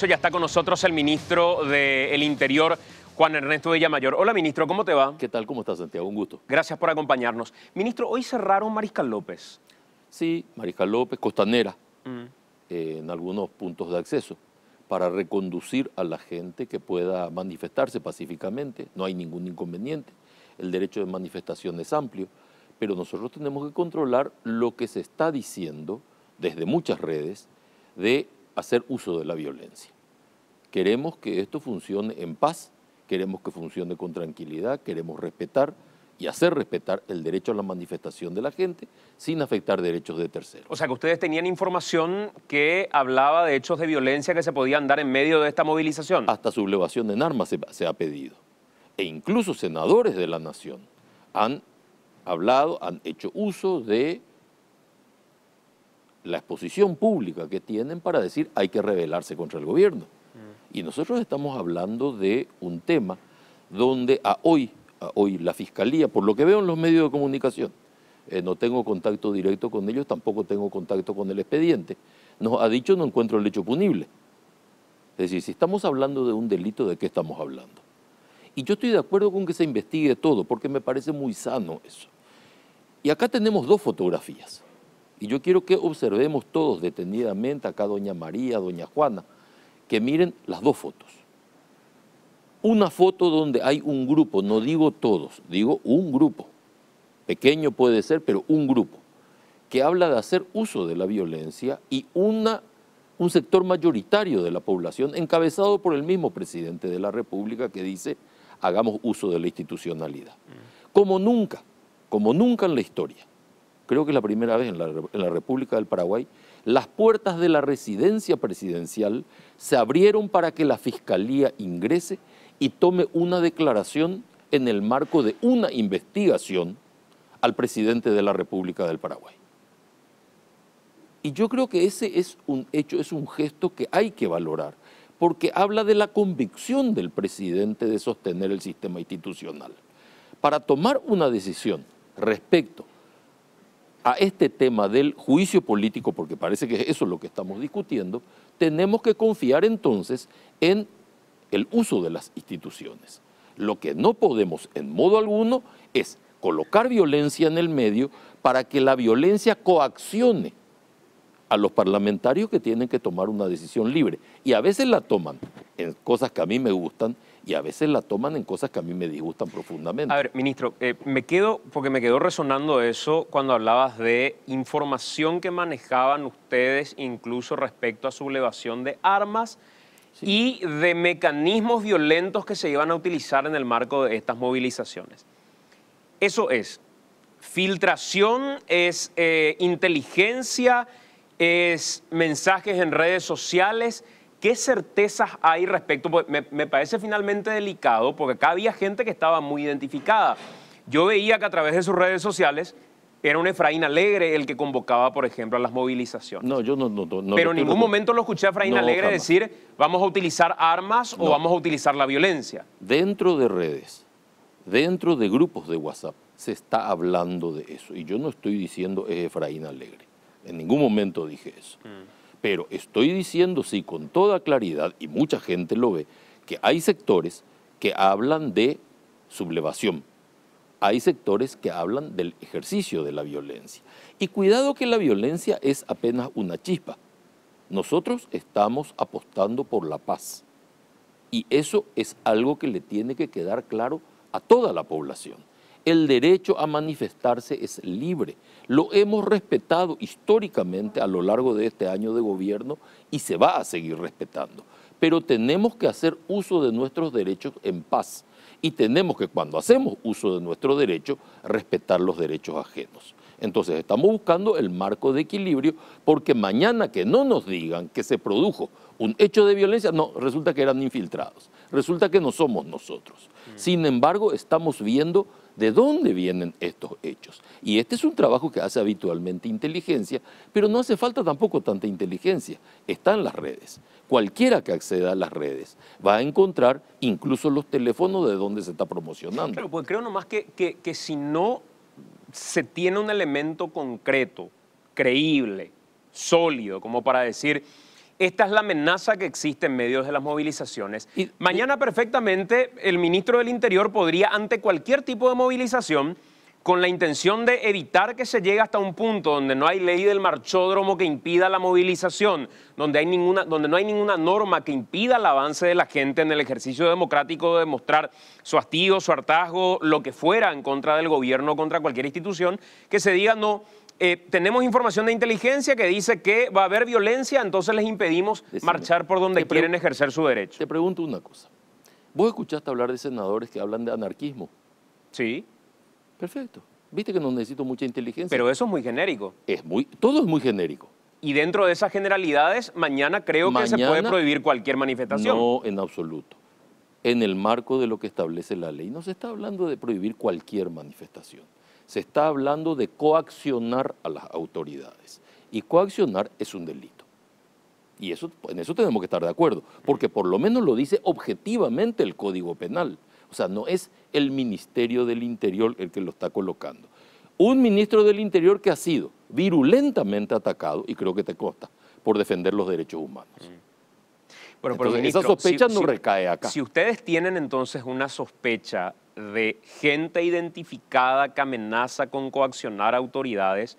Ya está con nosotros el ministro del Interior, Juan Ernesto Villamayor. Hola, ministro, ¿cómo te va? ¿Qué tal? ¿Cómo estás, Santiago? Un gusto. Gracias por acompañarnos. Ministro, hoy cerraron Mariscal López. Sí, Mariscal López, Costanera, en algunos puntos de acceso, para reconducir a la gente que pueda manifestarse pacíficamente. No hay ningún inconveniente. El derecho de manifestación es amplio, pero nosotros tenemos que controlar lo que se está diciendo desde muchas redes de hacer uso de la violencia. Queremos que esto funcione en paz, queremos que funcione con tranquilidad, queremos respetar y hacer respetar el derecho a la manifestación de la gente sin afectar derechos de terceros. O sea, que ustedes tenían información que hablaba de hechos de violencia que se podían dar en medio de esta movilización. Hasta sublevación en armas se ha pedido. E incluso senadores de la nación han hablado, han hecho uso de la exposición pública que tienen para decir hay que rebelarse contra el gobierno. Y nosotros estamos hablando de un tema donde hoy la Fiscalía, por lo que veo en los medios de comunicación, no tengo contacto directo con ellos, tampoco tengo contacto con el expediente, nos ha dicho no encuentro el hecho punible. Es decir, si estamos hablando de un delito, ¿de qué estamos hablando? Y yo estoy de acuerdo con que se investigue todo, porque me parece muy sano eso. Y acá tenemos dos fotografías. Y yo quiero que observemos todos detenidamente, acá doña María, doña Juana, que miren las dos fotos. Una foto donde hay un grupo, no digo todos, digo un grupo, pequeño puede ser, pero un grupo, que habla de hacer uso de la violencia y un sector mayoritario de la población, encabezado por el mismo presidente de la República, que dice, hagamos uso de la institucionalidad. Como nunca en la historia. Creo que es la primera vez en la República del Paraguay, las puertas de la residencia presidencial se abrieron para que la Fiscalía ingrese y tome una declaración en el marco de una investigación al presidente de la República del Paraguay. Y yo creo que ese es un hecho, es un gesto que hay que valorar, porque habla de la convicción del presidente de sostener el sistema institucional. Para tomar una decisión respecto a este tema del juicio político, porque parece que eso es lo que estamos discutiendo, tenemos que confiar entonces en el uso de las instituciones. Lo que no podemos en modo alguno es colocar violencia en el medio para que la violencia coaccione a los parlamentarios que tienen que tomar una decisión libre. Y a veces la toman en cosas que a mí me gustan y a veces la toman en cosas que a mí me disgustan profundamente. A ver, ministro, me quedó resonando eso cuando hablabas de información que manejaban ustedes incluso respecto a sublevación de armas y de mecanismos violentos que se iban a utilizar en el marco de estas movilizaciones. Eso es filtración, es inteligencia, es mensajes en redes sociales. ¿Qué certezas hay respecto? Me parece finalmente delicado porque acá había gente que estaba muy identificada. Yo veía que a través de sus redes sociales era un Efraín Alegre el que convocaba, por ejemplo, a las movilizaciones. No, yo no. Pero en ningún momento lo escuché a Efraín Alegre decir vamos a utilizar armas o vamos a utilizar la violencia. Dentro de redes, dentro de grupos de WhatsApp, se está hablando de eso. Y yo no estoy diciendo es Efraín Alegre. En ningún momento dije eso. Pero estoy diciendo, sí, con toda claridad, y mucha gente lo ve, que hay sectores que hablan de sublevación. Hay sectores que hablan del ejercicio de la violencia. Y cuidado que la violencia es apenas una chispa. Nosotros estamos apostando por la paz. Y eso es algo que le tiene que quedar claro a toda la población. El derecho a manifestarse es libre. Lo hemos respetado históricamente a lo largo de este año de gobierno y se va a seguir respetando. Pero tenemos que hacer uso de nuestros derechos en paz. Y tenemos que, cuando hacemos uso de nuestro derecho, respetar los derechos ajenos. Entonces estamos buscando el marco de equilibrio, porque mañana que no nos digan que se produjo un hecho de violencia, no, resulta que eran infiltrados, resulta que no somos nosotros. Sin embargo, estamos viendo de dónde vienen estos hechos. Y este es un trabajo que hace habitualmente inteligencia, pero no hace falta tampoco tanta inteligencia, está en las redes. Cualquiera que acceda a las redes va a encontrar incluso los teléfonos de donde se está promocionando. Claro, pues creo nomás que si no se tiene un elemento concreto, creíble, sólido, como para decir, esta es la amenaza que existe en medio de las movilizaciones. Y- Mañana perfectamente el ministro del Interior podría, ante cualquier tipo de movilización, con la intención de evitar que se llegue hasta un punto donde no hay ley del marchódromo que impida la movilización, donde no hay ninguna norma que impida el avance de la gente en el ejercicio democrático de demostrar su hastío, su hartazgo, lo que fuera en contra del gobierno, contra cualquier institución, que se diga no. Tenemos información de inteligencia que dice que va a haber violencia, entonces les impedimos marchar por donde quieren ejercer su derecho. Te pregunto una cosa. ¿Vos escuchaste hablar de senadores que hablan de anarquismo? Sí, Perfecto. Viste que no necesito mucha inteligencia. pero eso es muy genérico. Todo es muy genérico. Y dentro de esas generalidad, mañana creo que se puede Mañana, prohibir cualquier manifestación. No, en absoluto. En el marco de lo que establece la ley. No se está hablando de prohibir cualquier manifestación. Se está hablando de coaccionar a las autoridades. Y coaccionar es un delito. Y en eso tenemos que estar de acuerdo, porque por lo menos lo dice objetivamente el Código Penal. O sea, no es el Ministerio del Interior el que lo está colocando. Un ministro del Interior que ha sido virulentamente atacado, y creo que te consta, por defender los derechos humanos. Pero, Entonces, ministro, esa sospecha no recae acá. Si ustedes tienen entonces una sospecha de gente identificada que amenaza con coaccionar a autoridades,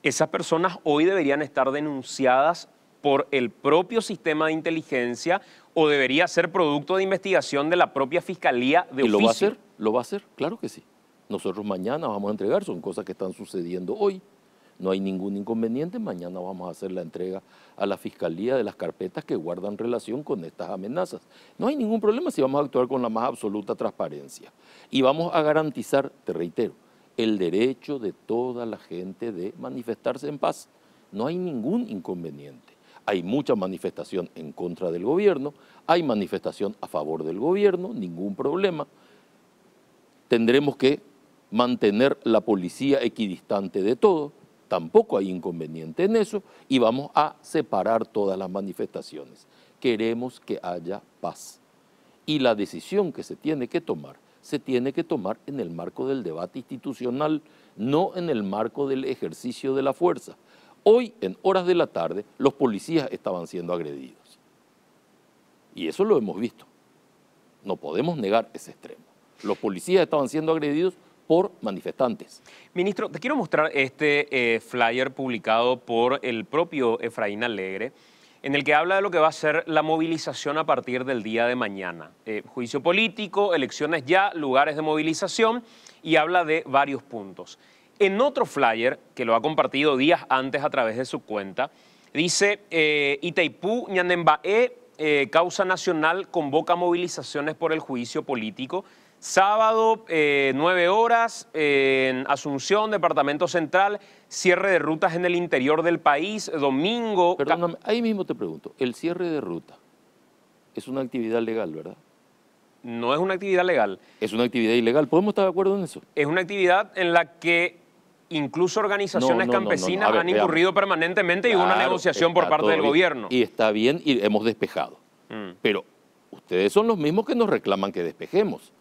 esas personas hoy deberían estar denunciadas por el propio sistema de inteligencia o debería ser producto de investigación de la propia Fiscalía de ¿Y lo va a oficio. hacer? ¿Lo va a hacer? Claro que sí. Nosotros mañana vamos a entregar, son cosas que están sucediendo hoy. No hay ningún inconveniente, mañana vamos a hacer la entrega a la Fiscalía de las carpetas que guardan relación con estas amenazas. No hay ningún problema si vamos a actuar con la más absoluta transparencia. Y vamos a garantizar, te reitero, el derecho de toda la gente de manifestarse en paz. No hay ningún inconveniente. Hay mucha manifestación en contra del gobierno, hay manifestación a favor del gobierno, ningún problema. Tendremos que mantener la policía equidistante de todo, tampoco hay inconveniente en eso, y vamos a separar todas las manifestaciones. Queremos que haya paz. Y la decisión que se tiene que tomar en el marco del debate institucional, no en el marco del ejercicio de la fuerza. Hoy, en horas de la tarde, los policías estaban siendo agredidos. Y eso lo hemos visto. No podemos negar ese extremo. Los policías estaban siendo agredidos por manifestantes. Ministro, te quiero mostrar este flyer publicado por el propio Efraín Alegre, en el que habla de lo que va a ser la movilización a partir del día de mañana. Juicio político, elecciones ya, lugares de movilización, y habla de varios puntos. En otro flyer, que lo ha compartido días antes a través de su cuenta, dice Itaipú, Ñandembaé, causa nacional convoca movilizaciones por el juicio político. Sábado, 9 horas, en Asunción, Departamento Central, cierre de rutas en el interior del país, domingo... Perdóname, ahí mismo te pregunto, el cierre de ruta es una actividad legal, ¿verdad? No es una actividad legal. Es una actividad ilegal, ¿podemos estar de acuerdo en eso? Es una actividad en la que incluso organizaciones campesinas A ver, han incurrido permanentemente y hubo una negociación por parte del gobierno. Y está bien, y hemos despejado. Pero ustedes son los mismos que nos reclaman que despejemos.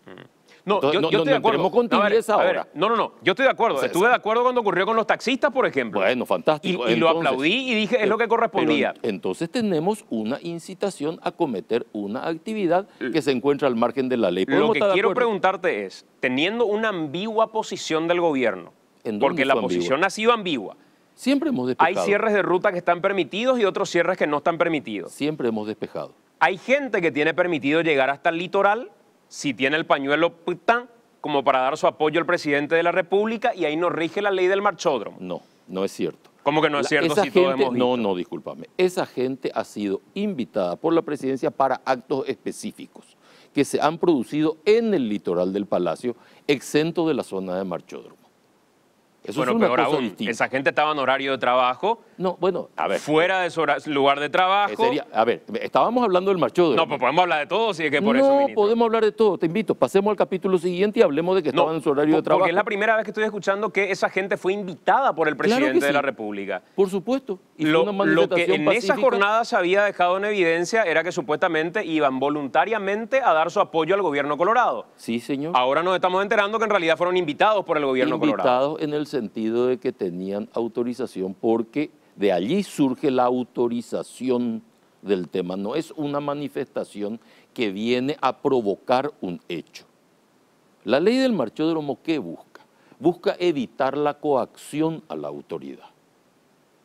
No, Entonces, yo estoy de acuerdo. entremos con tibieza ahora. No, yo estoy de acuerdo. Estuve de acuerdo cuando ocurrió con los taxistas, por ejemplo. Bueno, fantástico. Y lo aplaudí y dije, es lo que correspondía. Pero entonces tenemos una incitación a cometer una actividad que se encuentra al margen de la ley. Lo que quiero preguntarte es, teniendo una ambigua posición del gobierno, porque la posición ha sido ambigua, siempre hemos despejado. hay cierres de ruta que están permitidos y otros cierres que no están permitidos. Siempre hemos despejado. Hay gente que tiene permitido llegar hasta el litoral, si tiene el pañuelo pután, como para dar su apoyo al presidente de la República, y ahí no rige la ley del marchódromo. No, no es cierto. ¿Cómo que no es cierto esa si gente, todo hemos visto? No, discúlpame. Esa gente ha sido invitada por la presidencia para actos específicos que se han producido en el litoral del Palacio, exento de la zona de marchódromo. Eso Bueno, es una peor cosa aún, distinta. esa gente estaba en horario de trabajo, No, bueno, a ver. fuera de su lugar de trabajo. Estábamos hablando del marchódromo. No, pues podemos hablar de todo, si es que por eso, No, ministro. podemos hablar de todo. Te invito, pasemos al capítulo siguiente y hablemos de que estaban en su horario de trabajo. Porque es la primera vez que estoy escuchando que esa gente fue invitada por el Claro que presidente de la sí. República. Por supuesto. Y fue Lo una que manifestación en esa pacífica. jornada se había dejado en evidencia era que supuestamente iban voluntariamente a dar su apoyo al gobierno colorado. Sí, señor. Ahora nos estamos enterando que en realidad fueron invitados por el gobierno colorado. Invitados en el sentido de que tenían autorización, porque de allí surge la autorización del tema, no es una manifestación que viene a provocar un hecho. La ley del marchódromo, ¿qué busca? Busca evitar la coacción a la autoridad,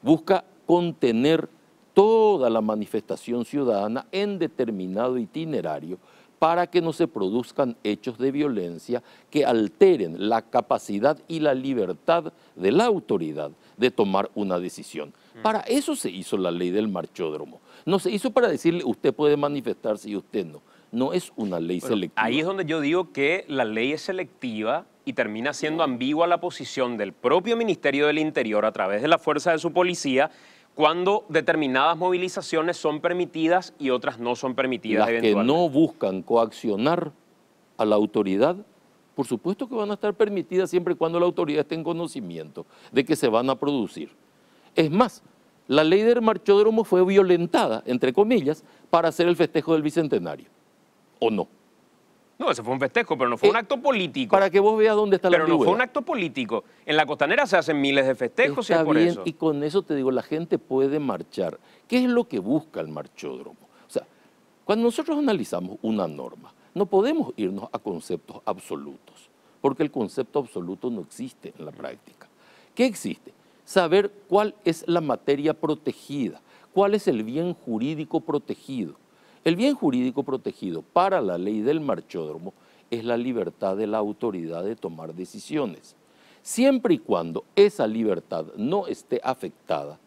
busca contener toda la manifestación ciudadana en determinado itinerario para que no se produzcan hechos de violencia que alteren la capacidad y la libertad de la autoridad de tomar una decisión. Para eso se hizo la ley del marchódromo. No se hizo para decirle usted puede manifestarse y usted no. No es una ley selectiva. Ahí es donde yo digo que la ley es selectiva y termina siendo ambigua la posición del propio Ministerio del Interior a través de la fuerza de su policía cuando determinadas movilizaciones son permitidas y otras no son permitidas. Las que no buscan coaccionar a la autoridad, por supuesto que van a estar permitidas siempre y cuando la autoridad esté en conocimiento de que se van a producir. Es más, la ley del marchódromo fue violentada, entre comillas, para hacer el festejo del Bicentenario. ¿O no? No, ese fue un festejo, pero no fue un acto político. Para que vos veas dónde está la ambigüedad. Pero no fue un acto político. En la Costanera se hacen miles de festejos Está y es por bien, eso. y con eso te digo, la gente puede marchar. ¿Qué es lo que busca el marchódromo? O sea, cuando nosotros analizamos una norma, no podemos irnos a conceptos absolutos, porque el concepto absoluto no existe en la práctica. ¿Qué existe? Saber cuál es la materia protegida, cuál es el bien jurídico protegido. El bien jurídico protegido para la ley del marchódromo es la libertad de la autoridad de tomar decisiones. Siempre y cuando esa libertad no esté afectada,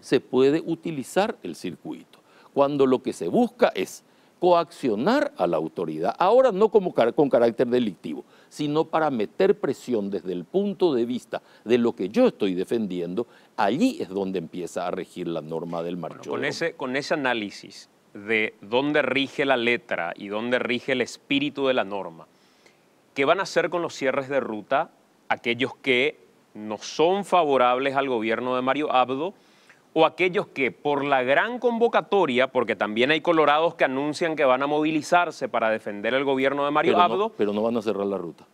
se puede utilizar el circuito. Cuando lo que se busca es coaccionar a la autoridad, ahora no como con carácter delictivo, sino para meter presión desde el punto de vista de lo que yo estoy defendiendo, allí es donde empieza a regir la norma del marchódromo. Bueno, con ese análisis de dónde rige la letra y dónde rige el espíritu de la norma, ¿qué van a hacer con los cierres de ruta aquellos que no son favorables al gobierno de Mario Abdo o aquellos que por la gran convocatoria, porque también hay colorados que anuncian que van a movilizarse para defender el gobierno de Mario Abdo? Pero no van a cerrar la ruta.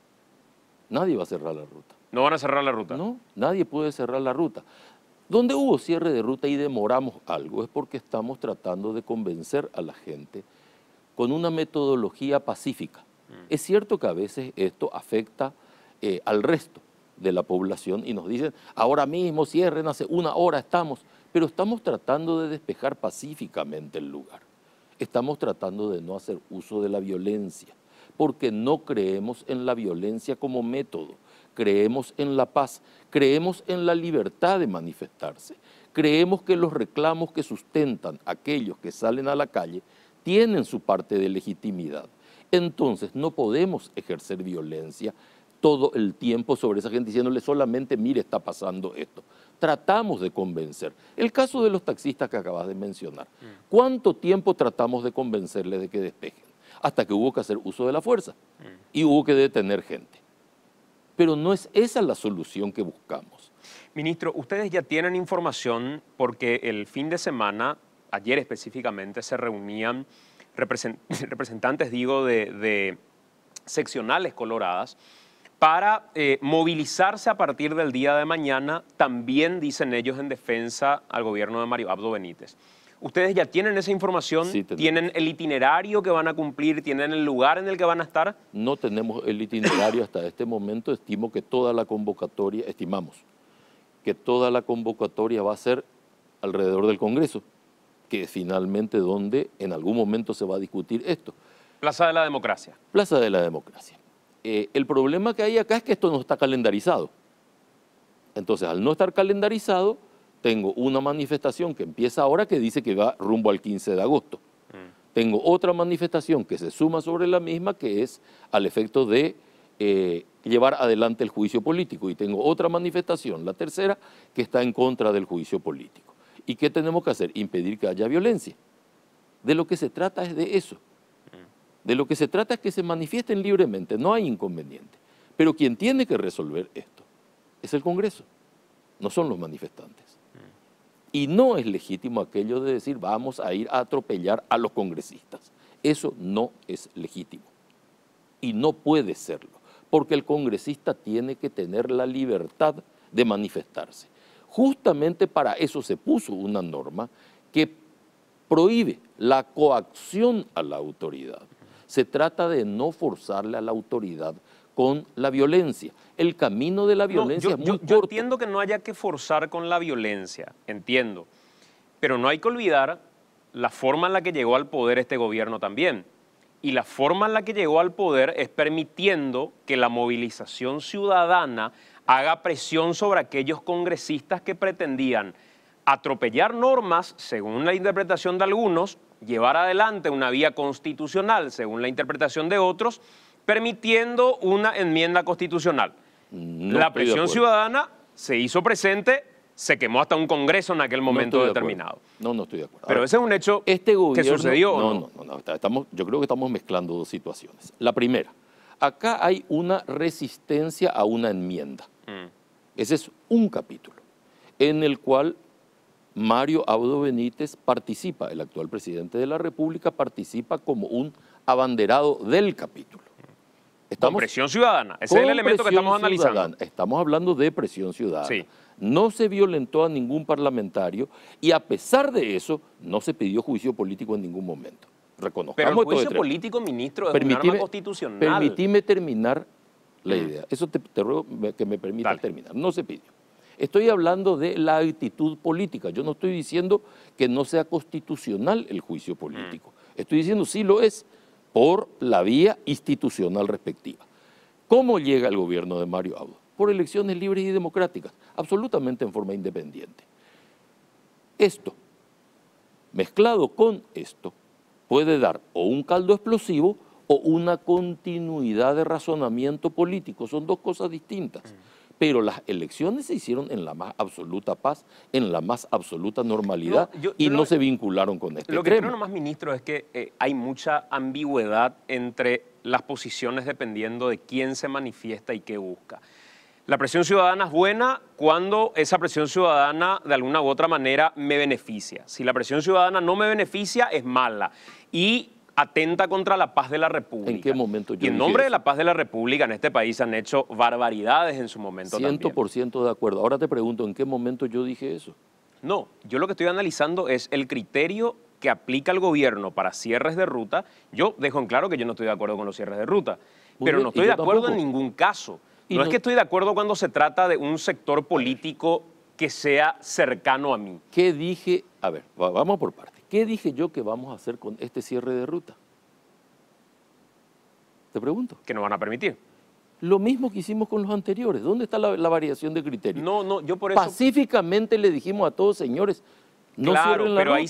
Nadie va a cerrar la ruta. ¿No van a cerrar la ruta? No, nadie puede cerrar la ruta. Donde hubo cierre de ruta y demoramos algo es porque estamos tratando de convencer a la gente con una metodología pacífica. Es cierto que a veces esto afecta al resto de la población y nos dicen, ahora mismo cierren, hace una hora estamos, pero estamos tratando de despejar pacíficamente el lugar. Estamos tratando de no hacer uso de la violencia, porque no creemos en la violencia como método. Creemos en la paz, creemos en la libertad de manifestarse, creemos que los reclamos que sustentan aquellos que salen a la calle tienen su parte de legitimidad. Entonces no podemos ejercer violencia todo el tiempo sobre esa gente diciéndole solamente, mire, está pasando esto. Tratamos de convencer. El caso de los taxistas que acabas de mencionar, ¿cuánto tiempo tratamos de convencerles de que despejen? Hasta que hubo que hacer uso de la fuerza y hubo que detener gente. Pero no es esa la solución que buscamos. Ministro, ustedes ya tienen información porque el fin de semana, ayer específicamente, se reunían representantes, de seccionales coloradas para movilizarse a partir del día de mañana, también dicen ellos en defensa al gobierno de Mario Abdo Benítez. ¿Ustedes ya tienen esa información? Sí, ¿Tienen el itinerario que van a cumplir? ¿Tienen el lugar en el que van a estar? No tenemos el itinerario hasta este momento. Estimamos que toda la convocatoria va a ser alrededor del Congreso, que es finalmente donde en algún momento se va a discutir esto. Plaza de la Democracia. Plaza de la Democracia. El problema que hay acá es que esto no está calendarizado. Entonces, al no estar calendarizado, tengo una manifestación que empieza ahora que dice que va rumbo al 15 de agosto. Tengo otra manifestación que se suma sobre la misma que es al efecto de llevar adelante el juicio político. Y tengo otra manifestación, la tercera, que está en contra del juicio político. ¿Y qué tenemos que hacer? Impedir que haya violencia. De lo que se trata es de eso. De lo que se trata es que se manifiesten libremente, no hay inconveniente. Pero quien tiene que resolver esto es el Congreso, no son los manifestantes. Y no es legítimo aquello de decir vamos a ir a atropellar a los congresistas. Eso no es legítimo y no puede serlo, porque el congresista tiene que tener la libertad de manifestarse. Justamente para eso se puso una norma que prohíbe la coacción a la autoridad. Se trata de no forzarle a la autoridad con la violencia. El camino de la violencia es muy corto. Yo entiendo que no haya que forzar con la violencia, entiendo, pero no hay que olvidar la forma en la que llegó al poder este gobierno también. Y la forma en la que llegó al poder es permitiendo que la movilización ciudadana haga presión sobre aquellos congresistas que pretendían atropellar normas, según la interpretación de algunos, llevar adelante una vía constitucional, según la interpretación de otros, permitiendo una enmienda constitucional. La presión ciudadana se hizo presente, se quemó hasta un Congreso en aquel momento determinado. No estoy de acuerdo. Pero ese es un hecho que sucedió. No, yo creo que estamos mezclando dos situaciones. La primera, acá hay una resistencia a una enmienda. Ese es un capítulo en el cual Mario Abdo Benítez participa, el actual presidente de la República, participa como un abanderado del capítulo. Con presión ciudadana, ese es el elemento que estamos analizando. Estamos hablando de presión ciudadana. Sí. No se violentó a ningún parlamentario y a pesar de eso no se pidió juicio político en ningún momento. Reconozcamos. Pero el juicio político, ministro, es un arma constitucional. Permitime terminar la idea. Eso te ruego que me permitas terminar. No se pidió. Estoy hablando de la actitud política. Yo no estoy diciendo que no sea constitucional el juicio político. Estoy diciendo sí lo es por la vía institucional respectiva. ¿Cómo llega el gobierno de Mario Abdo? Por elecciones libres y democráticas, absolutamente en forma independiente. Esto, mezclado con esto, puede dar o un caldo explosivo o una continuidad de razonamiento político. Son dos cosas distintas. Pero las elecciones se hicieron en la más absoluta paz, en la más absoluta normalidad no se vincularon con este Lo que creo nomás, ministro, es que hay mucha ambigüedad entre las posiciones dependiendo de quién se manifiesta y qué busca. La presión ciudadana es buena cuando esa presión ciudadana de alguna u otra manera me beneficia. Si la presión ciudadana no me beneficia, es mala y atenta contra la paz de la República. ¿En qué momento yo Y en nombre de la paz de la República en este país han hecho barbaridades en su momento 100% de acuerdo. Ahora te pregunto, ¿en qué momento yo dije eso? No, yo lo que estoy analizando es el criterio que aplica el gobierno para cierres de ruta. Yo dejo en claro que yo no estoy de acuerdo con los cierres de ruta, pero no estoy de acuerdo en ningún caso. No es que estoy de acuerdo cuando se trata de un sector político que sea cercano a mí. ¿Qué dije? A ver, vamos por partes. ¿Qué dije yo que vamos a hacer con este cierre de ruta? Te pregunto. Que no van a permitir. Lo mismo que hicimos con los anteriores. ¿Dónde está la variación de criterio? No, yo por eso... Pacíficamente le dijimos a todos, señores, no cierren la pero ruta. ahí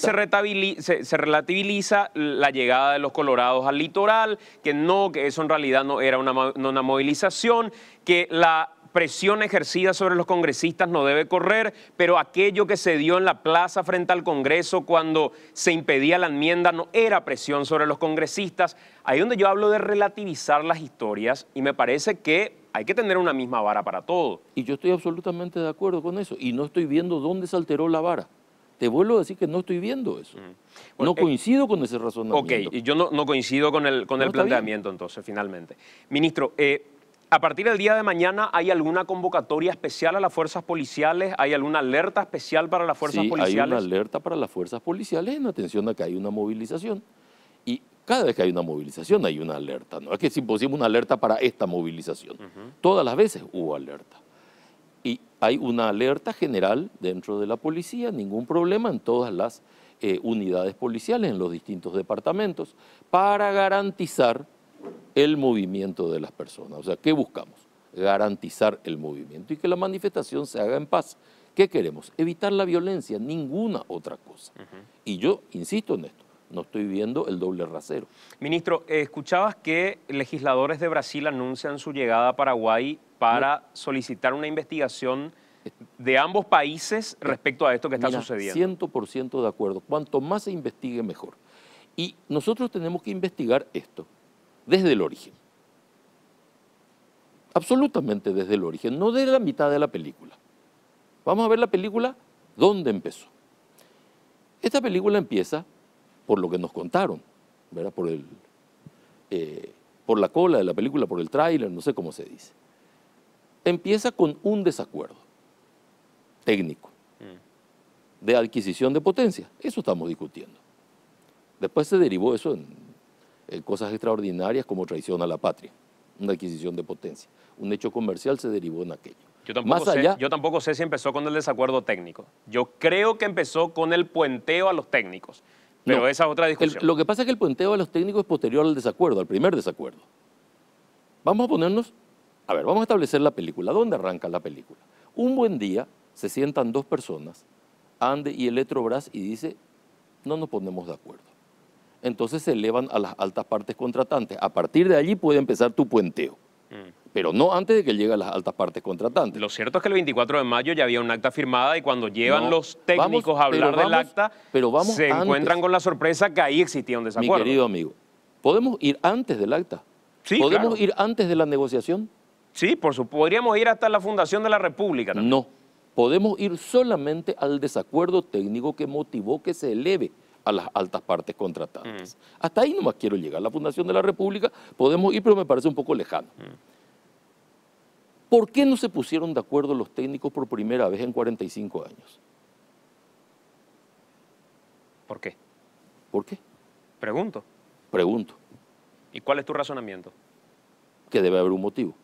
se relativiza la llegada de los colorados al litoral, que eso en realidad no era una movilización, que la presión ejercida sobre los congresistas no debe correr, pero aquello que se dio en la plaza frente al Congreso cuando se impedía la enmienda no era presión sobre los congresistas. Ahí es donde yo hablo de relativizar las historias y me parece que hay que tener una misma vara para todo. Y yo estoy absolutamente de acuerdo con eso y no estoy viendo dónde se alteró la vara. Te vuelvo a decir que no estoy viendo eso. Bueno, no coincido con ese razonamiento. Ok, y yo no coincido con el planteamiento entonces, finalmente. Ministro, a partir del día de mañana, ¿hay alguna convocatoria especial a las fuerzas policiales? ¿Hay alguna alerta especial para las fuerzas policiales? Sí, hay una alerta para las fuerzas policiales en atención a que hay una movilización. Y cada vez que hay una movilización hay una alerta. No es que si pusimos una alerta para esta movilización. Todas las veces hubo alerta. Y hay una alerta general dentro de la policía, ningún problema en todas las unidades policiales, en los distintos departamentos, para garantizar el movimiento de las personas. O sea, ¿qué buscamos? Garantizar el movimiento y que la manifestación se haga en paz. ¿Qué queremos? Evitar la violencia, ninguna otra cosa. Y yo insisto en esto, no estoy viendo el doble rasero. Ministro, escuchabas que legisladores de Brasil anuncian su llegada a Paraguay para solicitar una investigación de ambos países respecto a esto que está sucediendo. 100% de acuerdo. Cuanto más se investigue, mejor. Y nosotros tenemos que investigar esto desde el origen. Absolutamente desde el origen, no de la mitad de la película. Vamos a ver la película, ¿dónde empezó? Esta película empieza por lo que nos contaron, ¿verdad? Por la cola de la película, por el tráiler, no sé cómo se dice. Empieza con un desacuerdo técnico de adquisición de potencia. Eso estamos discutiendo. Después se derivó eso en cosas extraordinarias como traición a la patria, una adquisición de potencia. Un hecho comercial se derivó en aquello. Yo tampoco sé si empezó con el desacuerdo técnico. Yo creo que empezó con el puenteo a los técnicos, pero No, esa es otra discusión. lo que pasa es que el puenteo a los técnicos es posterior al desacuerdo, al primer desacuerdo. Vamos a ponernos, a ver, vamos a establecer la película. ¿Dónde arranca la película? Un buen día se sientan dos personas, Ande y Eletrobras, y dice, no nos ponemos de acuerdo. Entonces se elevan a las altas partes contratantes. A partir de allí puede empezar tu puenteo, pero no antes de que lleguen a las altas partes contratantes. Lo cierto es que el 24 de mayo ya había un acta firmada y cuando llevan los técnicos a hablar del acta, se encuentran con la sorpresa que ahí existía un desacuerdo. Mi querido amigo, ¿podemos ir antes del acta? Sí, ¿Podemos claro. ir antes de la negociación? Sí, por supuesto. Podríamos ir hasta la fundación de la República también. No, podemos ir solamente al desacuerdo técnico que motivó que se eleve a las altas partes contratantes. Hasta ahí nomás quiero llegar. La fundación de la República podemos ir, pero me parece un poco lejano. ¿Por qué no se pusieron de acuerdo los técnicos por primera vez en 45 años? ¿Por qué? ¿Por qué? Pregunto. Pregunto. ¿Y cuál es tu razonamiento? Que debe haber un motivo.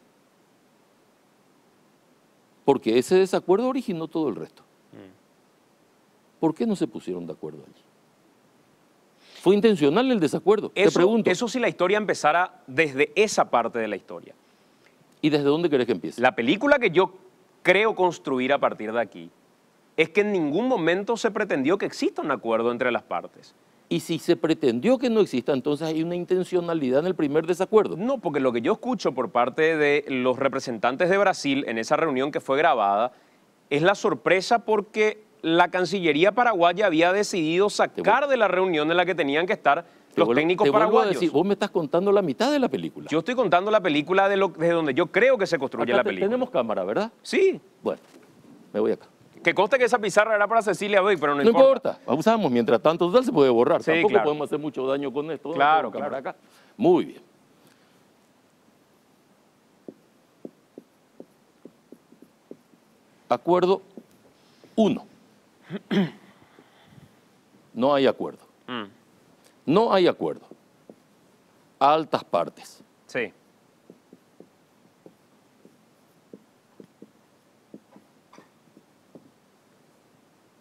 Porque ese desacuerdo originó todo el resto. ¿Por qué no se pusieron de acuerdo allí? ¿Fue intencional el desacuerdo? Te pregunto. Eso si la historia empezara desde esa parte de la historia. ¿Y desde dónde querés que empiece? La película que yo creo construir a partir de aquí es que en ningún momento se pretendió que exista un acuerdo entre las partes. Y si se pretendió que no exista, entonces hay una intencionalidad en el primer desacuerdo. No, porque lo que yo escucho por parte de los representantes de Brasil en esa reunión que fue grabada es la sorpresa porque la Cancillería paraguaya había decidido sacar de la reunión en la que tenían que estar los técnicos paraguayos. Decir, vos me estás contando la mitad de la película. Yo estoy contando la película desde donde yo creo que se construye la película. Tenemos cámara, ¿verdad? Sí. Bueno, me voy acá. Que conste que esa pizarra era para Cecilia Bey, pero no importa. importa. No importa, usamos, mientras tanto, total se puede borrar. Sí, Tampoco claro. podemos hacer mucho daño con esto. Claro, claro. claro. Acá. Muy bien. Acuerdo 1. No hay acuerdo. No hay acuerdo. Altas partes. Sí.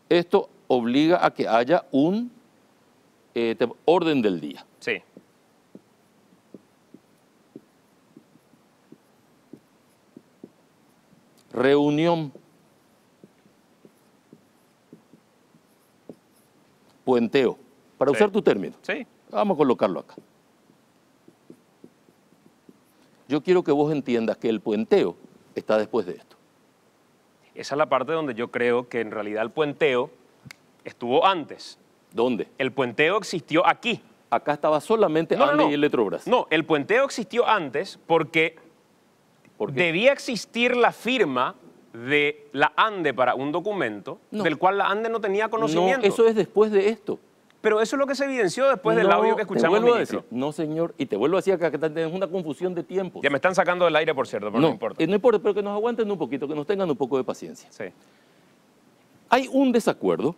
Esto obliga a que haya un orden del día. Sí. Reunión. Puenteo. Para usar tu término. Sí. Vamos a colocarlo acá. Yo quiero que vos entiendas que el puenteo está después de esto. Esa es la parte donde yo creo que en realidad el puenteo estuvo antes. ¿Dónde? El puenteo existió aquí. Acá estaba solamente Ande y Eletrobras. No, el puenteo existió antes porque debía existir la firma de la ANDE para un documento del cual la ANDE no tenía conocimiento. No, eso es después de esto. Pero eso es lo que se evidenció después del audio que escuchamos, ministro. ministro. No, señor, y te vuelvo a decir que tenemos una confusión de tiempos. Ya me están sacando del aire, por cierto, pero no importa. No importa, pero que nos aguanten un poquito, que nos tengan un poco de paciencia. Sí. Hay un desacuerdo,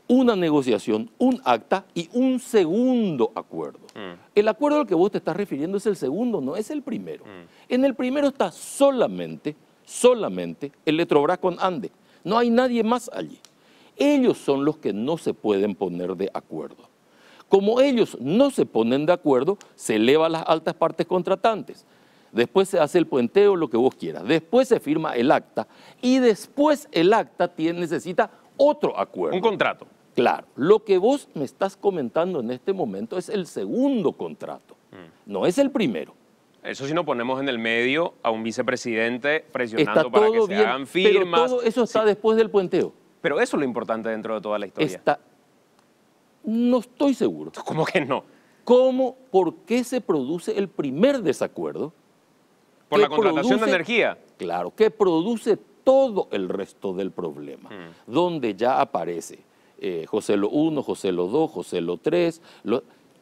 una negociación, un acta y un segundo acuerdo. El acuerdo al que vos te estás refiriendo es el segundo, no es el primero. En el primero está solamente Eletrobras con Ande. No hay nadie más allí. Ellos son los que no se pueden poner de acuerdo. Como ellos no se ponen de acuerdo, se eleva a las altas partes contratantes. Después se hace el puenteo, lo que vos quieras. Después se firma el acta y después el acta necesita otro acuerdo. Un contrato. Claro. Lo que vos me estás comentando en este momento es el segundo contrato, no es el primero. Eso sí nos ponemos en el medio a un vicepresidente presionando Está para que todo se bien, hagan firmas. pero todo eso está después del puenteo. Pero eso es lo importante dentro de toda la historia. No estoy seguro. ¿Cómo que no? ¿Por qué se produce el primer desacuerdo? Por la contratación de energía. Claro, que produce todo el resto del problema, donde ya aparece José Lo 1, José Lo 2, José Lo 3,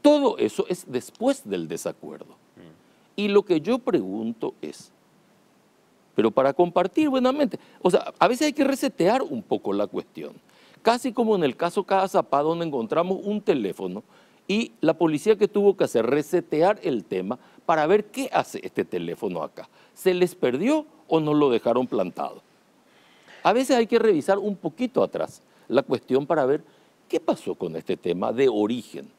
todo eso es después del desacuerdo. Y lo que yo pregunto es, pero para compartir buenamente, o sea, a veces hay que resetear un poco la cuestión. Casi como en el caso Cazapá, donde encontramos un teléfono y la policía que tuvo que hacer, resetear el tema para ver qué hace este teléfono acá. ¿Se les perdió o no lo dejaron plantado? A veces hay que revisar un poquito atrás la cuestión para ver qué pasó con este tema de origen.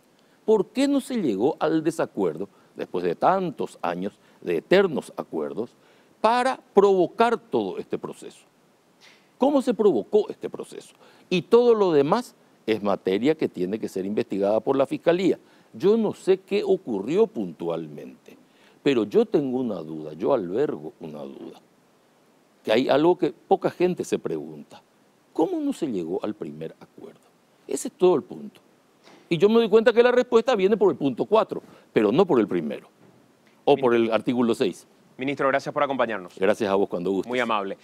¿Por qué no se llegó al desacuerdo, después de tantos años de eternos acuerdos, para provocar todo este proceso? ¿Cómo se provocó este proceso? Y todo lo demás es materia que tiene que ser investigada por la Fiscalía. Yo no sé qué ocurrió puntualmente, pero yo tengo una duda, yo albergo una duda, que hay algo que poca gente se pregunta. ¿Cómo no se llegó al primer acuerdo? Ese es todo el punto. Y yo me doy cuenta que la respuesta viene por el punto 4, pero no por el primero, o por el artículo 6. Ministro, gracias por acompañarnos. Gracias a vos cuando gustes. Muy amable.